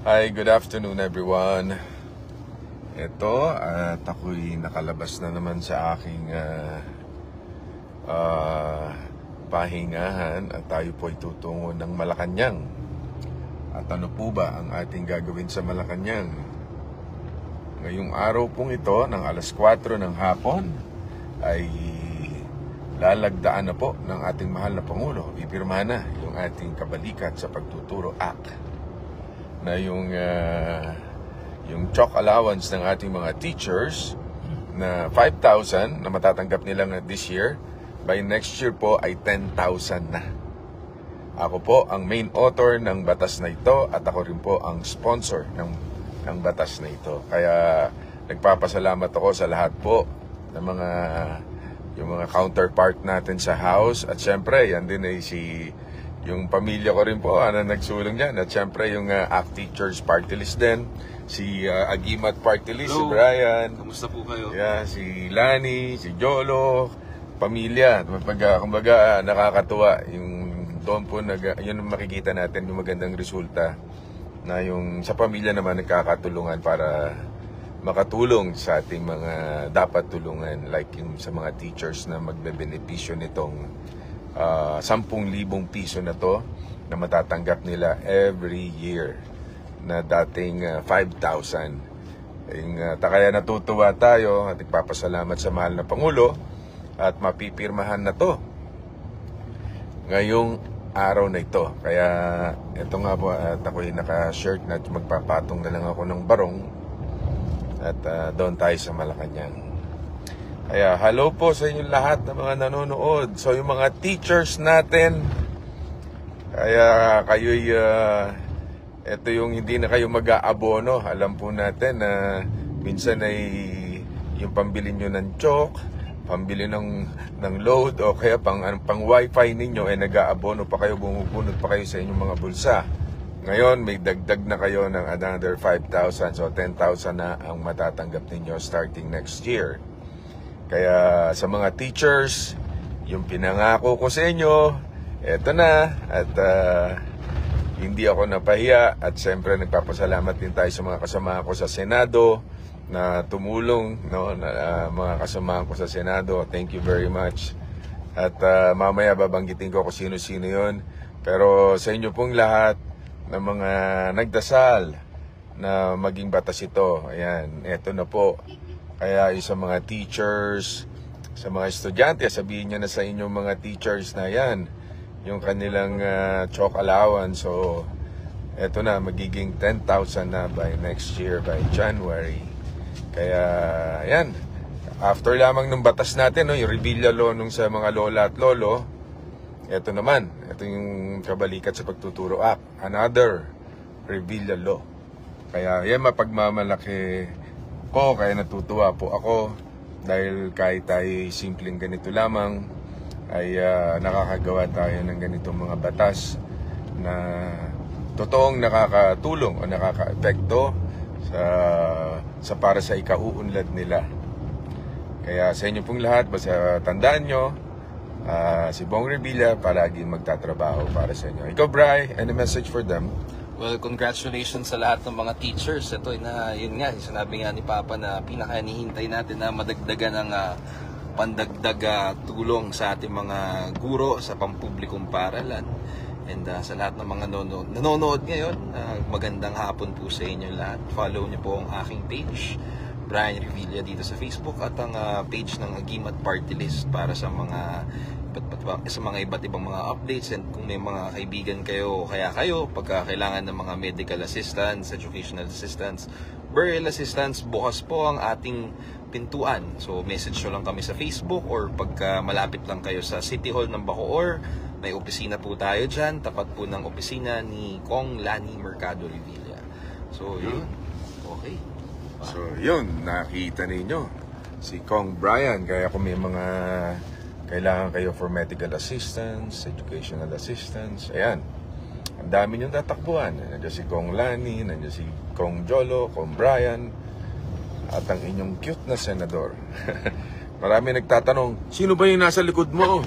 Hi, good afternoon everyone. Ito at ako'y nakalabas na naman sa aking pahingahan at tayo po ay tutungo ng Malacanang. At ano po ba ang ating gagawin sa Malacanang? Ngayong araw pong ito ng alas 4 ng hapon ay lalagdaan na po ng ating mahal na Pangulo. Ipirmahan na yung ating Kabalikat sa Pagtuturo Act na yung chalk allowance ng ating mga teachers na 5,000 na matatanggap nila this year, by next year po ay 10,000 na. Ako po ang main author ng batas na ito at ako rin po ang sponsor ng batas na ito. Kaya nagpapasalamat ako sa lahat po ng yung mga counterpart natin sa House. At syempre, yan din ay yung pamilya ko rin po na nagsulong dyan. At syempre, yung ACT Teachers Party List din. Si Agimat Party List, si Brian. Kamusta po kayo? Yeah, si Lani, si Jolo, pamilya. Kumbaga, nakakatuwa. Yung doon po, yun ang makikita natin, yung magandang resulta. Na yung sa pamilya naman nagkakatulungan para makatulong sa ating mga dapat tulungan. Like yung sa mga teachers na magbebenepisyo nitong 10,000 piso na to na matatanggap nila every year na dating 5,000. Kaya natutuwa tayo at ipapasalamat sa mahal na Pangulo at mapipirmahan na to ngayong araw na ito. Kaya ito nga po at ako'y naka-shirt na magpapatong na lang ako ng barong at doon tayo sa Malacanang. Kaya hello po sa inyo lahat ng mga nanonood. So yung mga teachers natin, kaya kayo'y ito yung hindi na kayo mag-aabono. Alam po natin na minsan ay yung pambili nyo ng chalk, pambili ng load o kaya pang wifi ninyo ay nag-aabono pa kayo, bumubunot pa kayo sa inyong mga bulsa. Ngayon may dagdag na kayo ng another 5,000, so 10,000 na ang matatanggap ninyo starting next year. Kaya sa mga teachers, yung pinangako ko sa inyo, eto na. At hindi ako napahiya. At siyempre nagpapasalamat din tayo sa mga kasama ko sa Senado na tumulong. Mga kasama ko sa Senado, thank you very much. At mamaya babanggitin ko kung sino-sino yon. Pero sa inyo pong lahat na mga nagdasal na maging batas ito, ayan, eto na po. Kaya sa mga teachers, sa mga estudyante, sabihin nyo na sa inyong mga teachers na yan, yung kanilang chalk allowance. So, eto na, magiging 10,000 na by next year, by January. Kaya, yan. After lamang ng batas natin, yung Revilla Law nung sa mga lola at lolo, eto naman, ito yung Kabalikat sa Pagtuturo Act. Another Revilla Law. Kaya, yan mapagmamalaki ko, kaya natutuwa po ako dahil kahit tayo simpleng ganito lamang ay nakakagawa tayo ng ganitong mga batas na totoong nakakatulong o nakaka-epekto sa para sa ikauunlad nila. Kaya sa inyo pong lahat, basta tandaan nyo, si Bong Revilla palaging magtatrabaho para sa inyo. Ikaw, Bri, any message for them? Well, congratulations sa lahat ng mga teachers. Ito na, yun nga, sinabi nga ni Papa na pinaka-hinihintay natin na madagdagan ng pandagdag tulong sa ating mga guro sa pampublikong paaralan. And sa lahat ng mga nanonood ngayon, magandang hapon po sa inyo lahat. Follow niyo po ang aking page, Brian Revilla, dito sa Facebook, at ang page ng Agimat Party List para sa mga iba't ibang mga updates. And kung may mga kaibigan kayo, pagka kailangan ng mga medical assistance, educational assistance, burial assistance, bukas po ang ating pintuan. So message nyo lang kami sa Facebook, or pagka malapit lang kayo sa City Hall ng Bacoor, may opisina po tayo dyan, tapat po ng opisina ni Kong Lani Mercado Revilla. So yun, okay. So yun, nakita ninyo si Kong Brian. Kaya kung may mga kailangan kayo for medical assistance, educational assistance, ayan, ang dami niyong tatakbuhan. Nandiyan si Kong Lani, nandiyan si Kong Jolo, Kong Brian, at ang inyong cute na senador. Marami nagtatanong, sino ba yung nasa likod mo?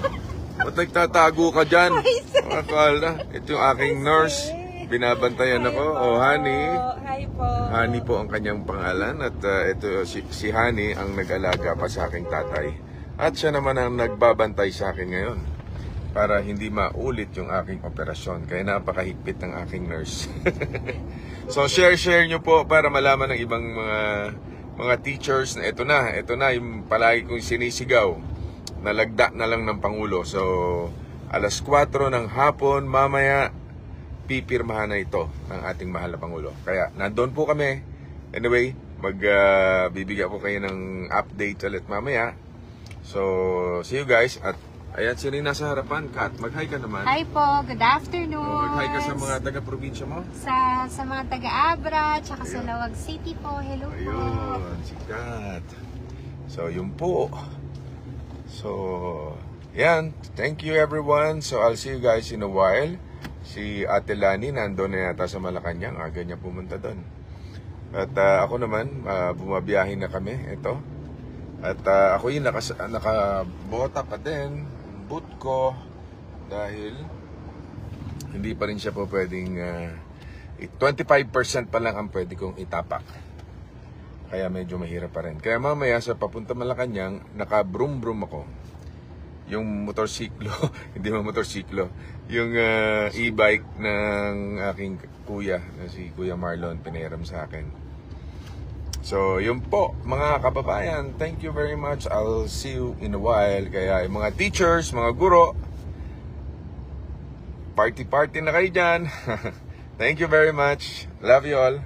Ba't nagtatago ka dyan? Akala, ito yung aking nurse. binabantayan ako. Oh, Honey. Hi po. Honey po ang kanyang pangalan. At ito si Honey ang nag-alaga pa sa aking tatay. At siya naman ang nagbabantay sa akin ngayon. Para hindi maulit yung aking operasyon. Kaya napakahigpit ng aking nurse. So share nyo po para malaman ng ibang mga teachers na ito na yung palagi kong sinisigaw. Nalagda na lang ng Pangulo. So alas 4 ng hapon mamaya pipirmahan na ito ng ating mahal na Pangulo. Kaya nandoon po kami. Anyway, bibigyan ko kayo ng update ulit mamaya. So see you guys. At ayan, sino yung nasa harapan? Kat, mag-hi ka naman. Hi po, good afternoon. Mag-hi ka sa mga taga-probinsya mo. Sa mga taga-Abra, tsaka sa Ayun. Lawag City po. Hello po. Ayun, si Kat. So, yun po. So, yan. Thank you everyone. So, I'll see you guys in a while. Si Ate Lani nandun na yata sa Malacanang. Aga niya pumunta doon. At ako naman, bumabiyahin na kami. Ito. At ako yung nakabota pa din. Boot ko. Dahil hindi pa rin siya po pwedeng 25% pa lang ang pwede kong itapak. Kaya medyo mahirap pa rin. Kaya mamaya sa papunta Malacanang, naka-brum-brum ako. Yung motorsiklo, hindi mo motorsiklo, yung e-bike ng aking kuya, na si Kuya Marlon, pinahiram sa akin. So, yun po, mga kababayan, thank you very much. I'll see you in a while. Kaya yung mga teachers, mga guro, party-party na kayo dyan. Thank you very much. Love you all.